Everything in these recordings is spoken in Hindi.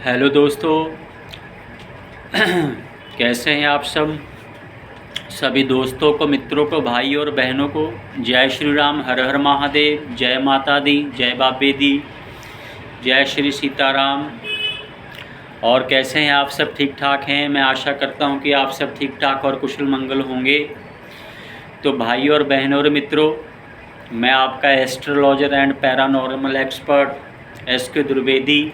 हेलो दोस्तों। कैसे हैं आप सब? सभी दोस्तों को, मित्रों को, भाई और बहनों को जय श्री राम, हर हर महादेव, जय माता दी, जय बाबे दी, जय श्री सीताराम। और कैसे हैं आप सब? ठीक ठाक हैं? मैं आशा करता हूं कि आप सब ठीक ठाक और कुशल मंगल होंगे। तो भाई और बहनों और मित्रों, मैं आपका astrologer and paranormal expert S K. Dwivedi,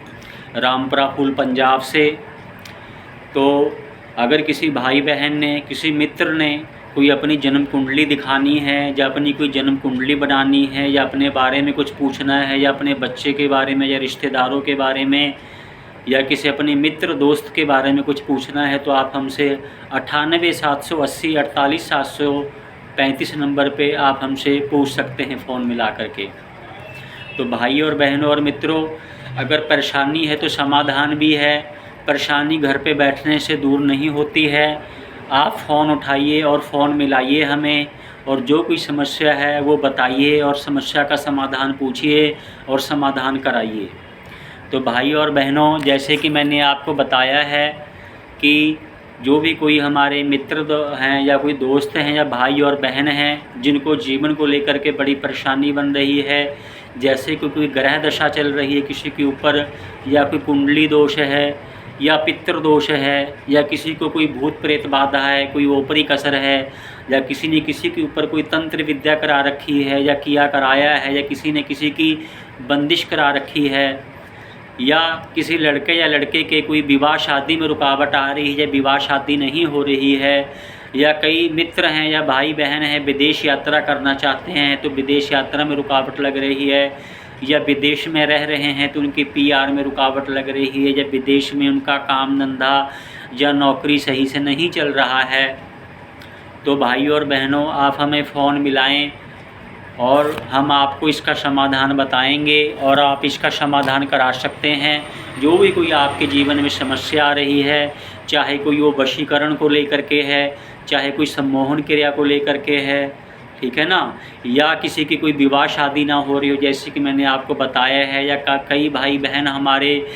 Rampura Phul, Punjab से। तो अगर किसी भाई बहन ने, किसी मित्र ने कोई अपनी जन्म कुंडली दिखानी है, या अपनी कोई जन्म कुंडली बनानी है, या अपने बारे में कुछ पूछना है, या अपने बच्चे के बारे में, या रिश्तेदारों के बारे में, या किसी अपने मित्र दोस्त के बारे में कुछ पूछना है, तो आप हमसे 98 780 48 735 नंबर पे आप हमसे पूछ सकते हैं फ़ोन मिला करके। तो भाई और बहनों और मित्रों, अगर परेशानी है तो समाधान भी है। परेशानी घर पे बैठने से दूर नहीं होती है। आप फ़ोन उठाइए और फ़ोन मिलाइए हमें, और जो कोई समस्या है वो बताइए, और समस्या का समाधान पूछिए और समाधान कराइए। तो भाई और बहनों, जैसे कि मैंने आपको बताया है कि जो भी कोई हमारे मित्र हैं, या कोई दोस्त हैं, या भाई और बहन हैं जिनको जीवन को लेकर के बड़ी परेशानी बन रही है, जैसे कि कोई ग्रह दशा चल रही है किसी के ऊपर, या कोई कुंडली दोष है, या पितृ दोष है, या किसी को कोई भूत प्रेत बाधा है, कोई ओपरी कसर है, या किसी ने किसी के ऊपर कोई तंत्र विद्या करा रखी है, या किया कराया है, या किसी ने किसी की बंदिश करा रखी है, या किसी लड़के या लड़के के कोई विवाह शादी में रुकावट आ रही है, या विवाह शादी नहीं हो रही है, या कई मित्र हैं या भाई बहन हैं विदेश यात्रा करना चाहते हैं तो विदेश यात्रा में रुकावट लग रही है, या विदेश में रह रहे हैं तो उनकी पीआर में रुकावट लग रही है, या विदेश में उनका काम धंधा या नौकरी सही से नहीं चल रहा है। तो भाई और बहनों, आप हमें फ़ोन मिलाएं और हम आपको इसका समाधान बताएंगे, और आप इसका समाधान करा सकते हैं। जो भी कोई आपके जीवन में समस्या आ रही है, चाहे कोई वो वशीकरण को लेकर के है, चाहे कोई सम्मोहन क्रिया को लेकर के है, ठीक है ना, या किसी की कोई विवाह शादी ना हो रही हो, जैसे कि मैंने आपको बताया है, या कई भाई बहन हमारे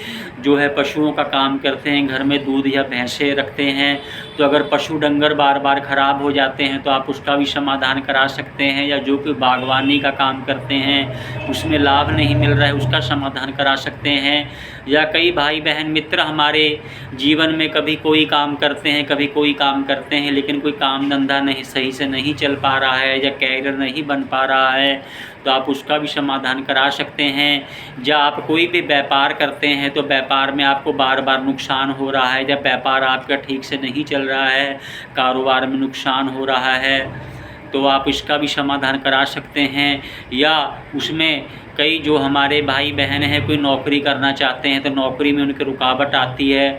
जो है पशुओं का काम करते हैं, घर में दूध या भैंसें रखते हैं, तो अगर पशु डंगर बार बार ख़राब हो जाते हैं तो आप उसका भी समाधान करा सकते हैं। या जो कि बागवानी का काम करते हैं, उसमें लाभ नहीं मिल रहा है, उसका समाधान करा सकते हैं। या कई भाई बहन मित्र हमारे जीवन में कभी कोई काम करते हैं, कभी कोई काम करते हैं, लेकिन कोई काम धंधा नहीं सही से नहीं चल पा रहा है, या कैरियर नहीं बन पा रहा है, तो आप उसका भी समाधान करा सकते हैं। या आप कोई भी व्यापार करते हैं तो व्यापार में आपको बार बार नुकसान हो रहा है, या व्यापार आपका ठीक से नहीं चल रहा है, कारोबार में नुकसान हो रहा है, तो आप इसका भी समाधान करा सकते हैं। या उसमें कई जो हमारे भाई बहन हैं कोई नौकरी करना चाहते हैं तो नौकरी में उनकी रुकावट आती है,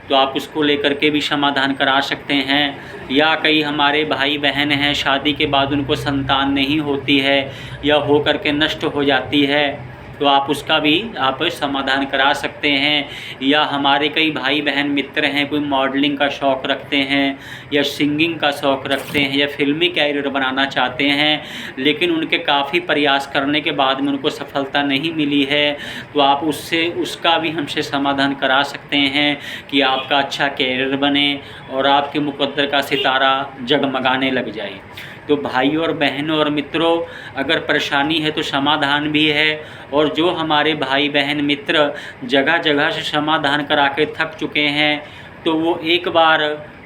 तो आप उसको लेकर के भी समाधान करा सकते हैं। या कई हमारे भाई बहन हैं शादी के बाद उनको संतान नहीं होती है, या हो करके नष्ट हो जाती है, तो आप उसका भी आप समाधान करा सकते हैं। या हमारे कई भाई बहन मित्र हैं कोई मॉडलिंग का शौक़ रखते हैं, या सिंगिंग का शौक़ रखते हैं, या फिल्मी कैरियर बनाना चाहते हैं, लेकिन उनके काफ़ी प्रयास करने के बाद में उनको सफलता नहीं मिली है, तो आप उसका भी हमसे समाधान करा सकते हैं कि आपका अच्छा कैरियर बने और आपके मुकद्दर का सितारा जगमगाने लग जाए। तो भाई और बहनों और मित्रों, अगर परेशानी है तो समाधान भी है। और जो हमारे भाई बहन मित्र जगह जगह से समाधान करा के थक चुके हैं, तो वो एक बार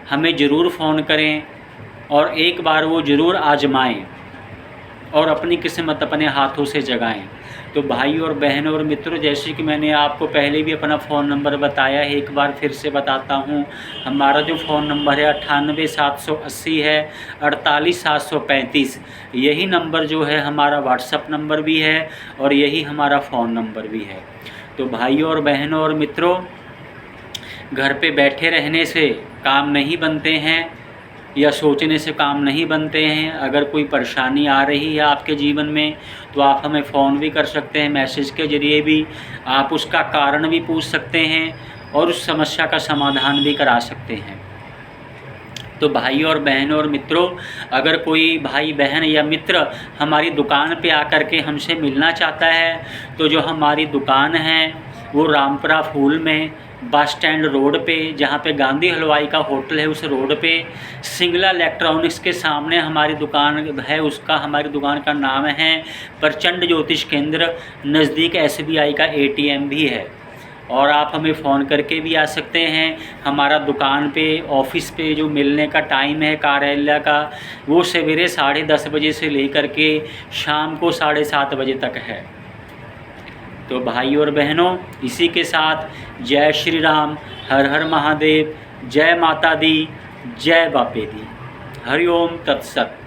हमें ज़रूर फ़ोन करें, और एक बार वो ज़रूर आजमाएं और अपनी किस्मत अपने हाथों से जगाएं। तो भाई और बहनों और मित्रों, जैसे कि मैंने आपको पहले भी अपना फ़ोन नंबर बताया है, एक बार फिर से बताता हूँ। हमारा जो फ़ोन नंबर है 98 780 है 48 735। यही नंबर जो है हमारा व्हाट्सअप नंबर भी है, और यही हमारा फ़ोन नंबर भी है। तो भाई और बहनों और मित्रों, घर पे बैठे रहने से काम नहीं बनते हैं, या सोचने से काम नहीं बनते हैं। अगर कोई परेशानी आ रही है आपके जीवन में, तो आप हमें फ़ोन भी कर सकते हैं, मैसेज के ज़रिए भी आप उसका कारण भी पूछ सकते हैं, और उस समस्या का समाधान भी करा सकते हैं। तो भाई और बहनों और मित्रों, अगर कोई भाई बहन या मित्र हमारी दुकान पे आकर के हमसे मिलना चाहता है, तो जो हमारी दुकान है वो रामपुरा फूल में बस स्टैंड रोड पे, जहाँ पे गांधी हलवाई का होटल है उस रोड पे सिंगला इलेक्ट्रॉनिक्स के सामने हमारी दुकान है। हमारी दुकान का नाम है प्रचंड ज्योतिष केंद्र। नज़दीक SBI का ATM भी है और आप हमें फ़ोन करके भी आ सकते हैं। हमारा दुकान पे ऑफिस पे जो मिलने का टाइम है कार्यालय का, वो सवेरे 10:30 बजे से लेकर के शाम को 7:30 बजे तक है। तो भाई और बहनों, इसी के साथ जय श्री राम, हर हर महादेव, जय माता दी, जय बापे दी, हरि ओम तत्सत।